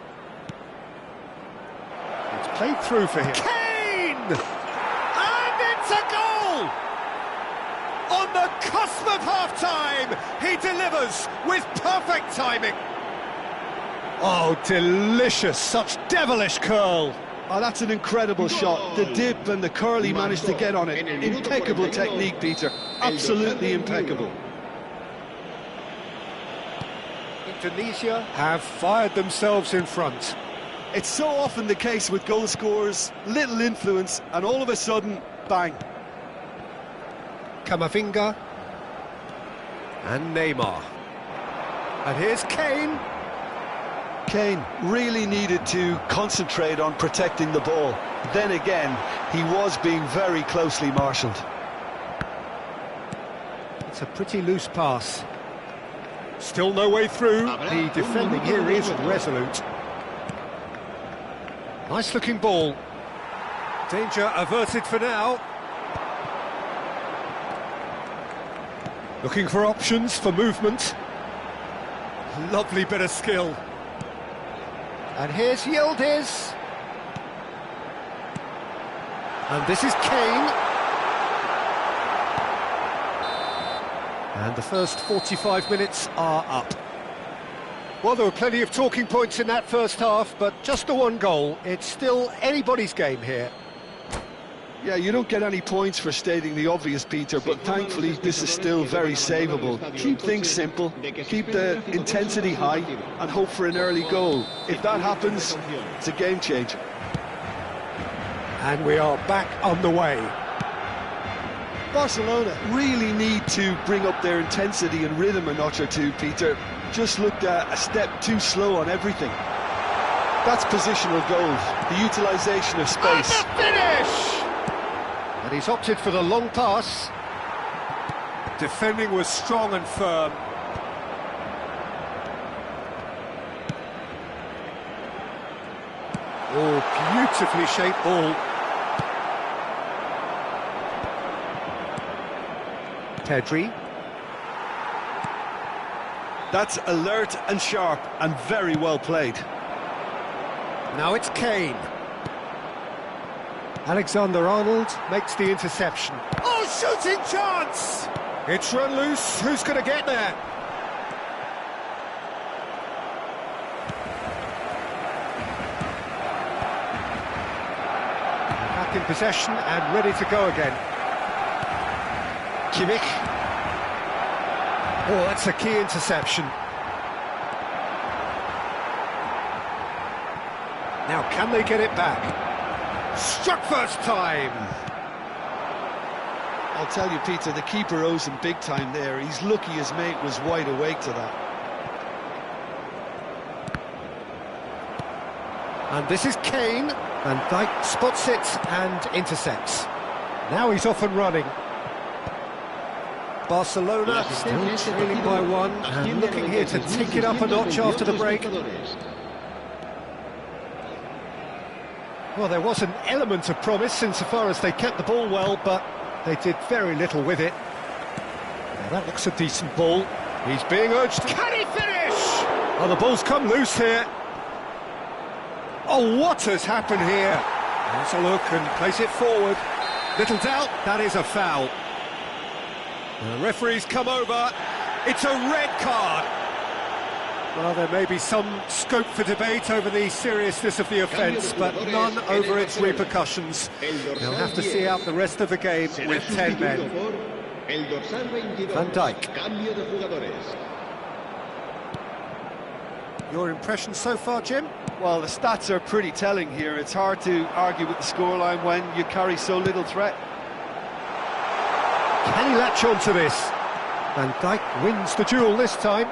It's played through for him. Kane! And it's a goal! On the cusp of half-time, he delivers with perfect timing. Oh, delicious, such devilish curl. Oh, that's an incredible shot. The dip and the curl he managed to get on it. Impeccable technique, Peter. Absolutely impeccable. Indonesia have fired themselves in front. It's so often the case with goal scorers, little influence, and all of a sudden, bang. Camavinga. And Neymar. And here's Kane. Kane really needed to concentrate on protecting the ball. Then again, he was being very closely marshalled. It's a pretty loose pass. Still no way through. The defending here is resolute. Nice looking ball. Danger averted for now. Looking for options for movement. Lovely bit of skill. And here's Yildiz. And this is Kane. And the first 45 minutes are up. Well, there were plenty of talking points in that first half, but just the one goal. It's still anybody's game here. Yeah, you don't get any points for stating the obvious, Peter, but thankfully this is still very savable. Keep things simple, keep the intensity high, and hope for an early goal. If that happens, it's a game changer. And we are back on the way. Barcelona really need to bring up their intensity and rhythm a notch or two, Peter. Just looked a step too slow on everything. That's positional goals, the utilisation of space. And the finish! And he's opted for the long pass. Defending was strong and firm. Oh, beautifully shaped ball. Pedri. That's alert and sharp and very well played. Now it's Kane. Alexander-Arnold makes the interception. Oh, shooting chance! It's run loose. Who's going to get there? Back in possession and ready to go again. Kimmich. Oh, that's a key interception. Now, can they get it back? Struck first time! I'll tell you, Peter, the keeper owes him big time there. He's lucky his mate was wide awake to that. And this is Kane. Van Dijk spots it and intercepts. Now he's off and running. Barcelona still trailing by one and looking here to take it up a notch after the break. Well, there was an element of promise insofar as they kept the ball well, but they did very little with it. Now that looks a decent ball. He's being urged. Can he finish? Oh, the ball's come loose here. Oh, what has happened here? Let's a look and place it forward. Little doubt, that is a foul. The referee's come over. It's a red card. Well, there may be some scope for debate over the seriousness of the offence, but none over its repercussions. They'll have to see out the rest of the game with 10 men. Van Dijk. Your impression so far, Jim? Well, the stats are pretty telling here. It's hard to argue with the scoreline when you carry so little threat. Can he latch on to this? Van Dijk wins the duel this time.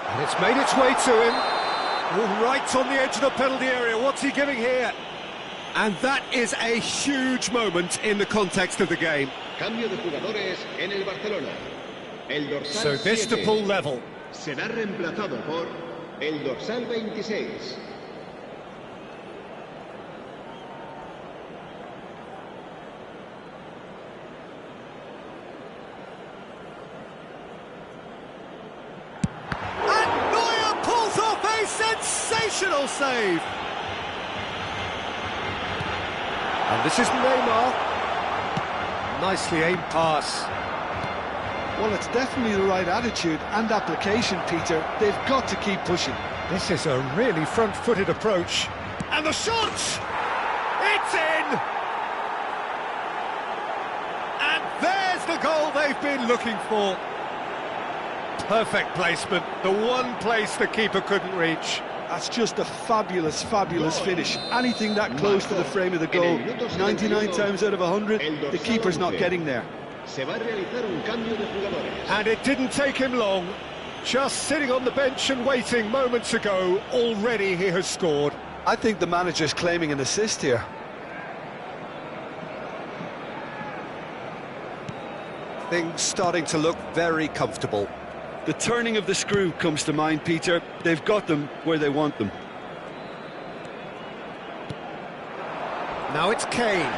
And it's made its way to him. Oh, right on the edge of the penalty area. What's he giving here? And that is a huge moment in the context of the game. So this to pull level. Será reemplazado por el dorsal 26. Sensational save! And this is Neymar. Nicely aimed pass. Well, it's definitely the right attitude and application, Peter. They've got to keep pushing. This is a really front-footed approach. And the shot! It's in! And there's the goal they've been looking for. Perfect placement, the one place the keeper couldn't reach. That's just a fabulous, fabulous finish. Anything that close to the frame of the goal, 99 times out of 100, the keeper's not getting there. And it didn't take him long. Just sitting on the bench and waiting moments ago, already he has scored. I think the manager's claiming an assist here. Things starting to look very comfortable. The turning of the screw comes to mind, Peter. They've got them where they want them. Now it's Kane.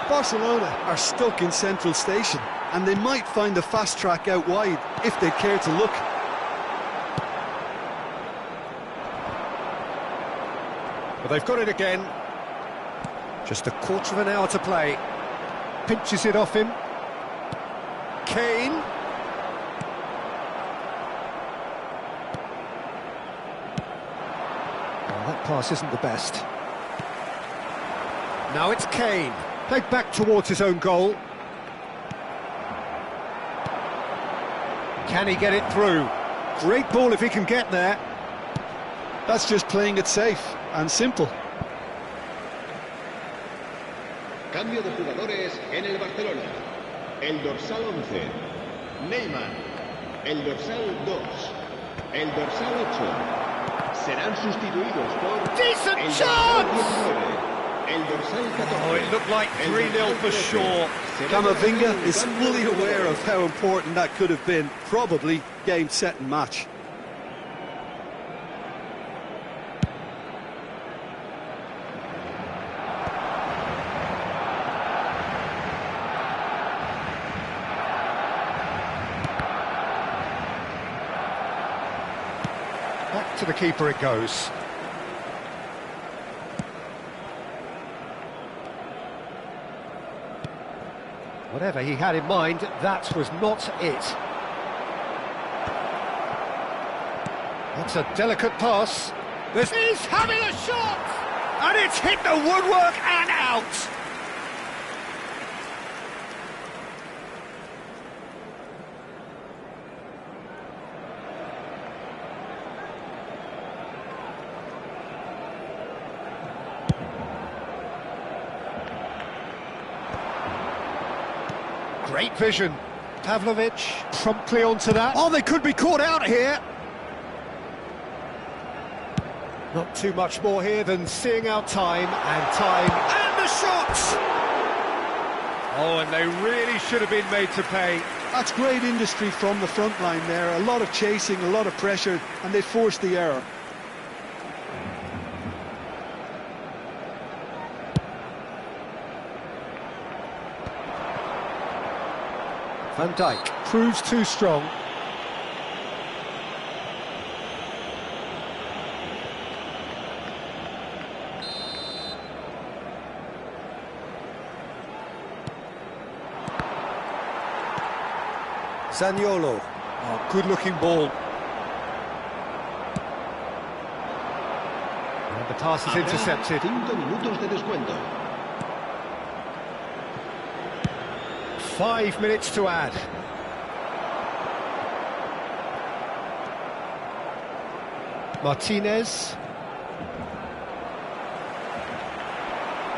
Barcelona are stuck in central station, and they might find a fast track out wide if they care to look. But they've got it again. Just a quarter of an hour to play. Pinches it off him. Kane. Oh, that pass isn't the best. Now it's Kane. Played back towards his own goal. Can he get it through? Great ball if he can get there. That's just playing it safe and simple. Cambio de jugadores en el Barcelona. El dorsal 11, Neymar. El dorsal 2, el dorsal 8. Serán sustituidos por Decent el chance! dorsal 19, el dorsal 14. Oh, it looked like 3-0 for sure. Camavinga is fully aware of how important that could have been. Probably game, set and match. Back to the keeper it goes. Whatever he had in mind, that was not it. That's a delicate pass. He's having a shot! And it's hit the woodwork and out! Great vision. Pavlovic promptly onto that. Oh, they could be caught out here. Not too much more here than seeing out time, and the shots! Oh, and they really should have been made to pay. That's great industry from the front line there. A lot of chasing, a lot of pressure, and they forced the error. Van Dijk proves too strong. Zaniolo. Oh, good-looking ball. And the pass is intercepted. 5 minutos de descuento. 5 minutes to add. Martinez.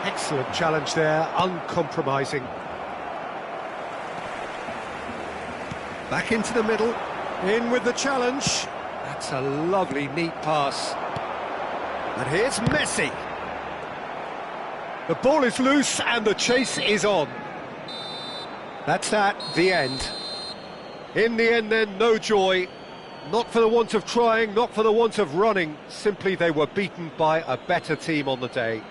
Excellent challenge there, uncompromising. Back into the middle, in with the challenge. That's a lovely, neat pass. And here's Messi. The ball is loose and the chase is on. That's that, the end. In the end then, no joy. Not for the want of trying, not for the want of running. Simply they were beaten by a better team on the day.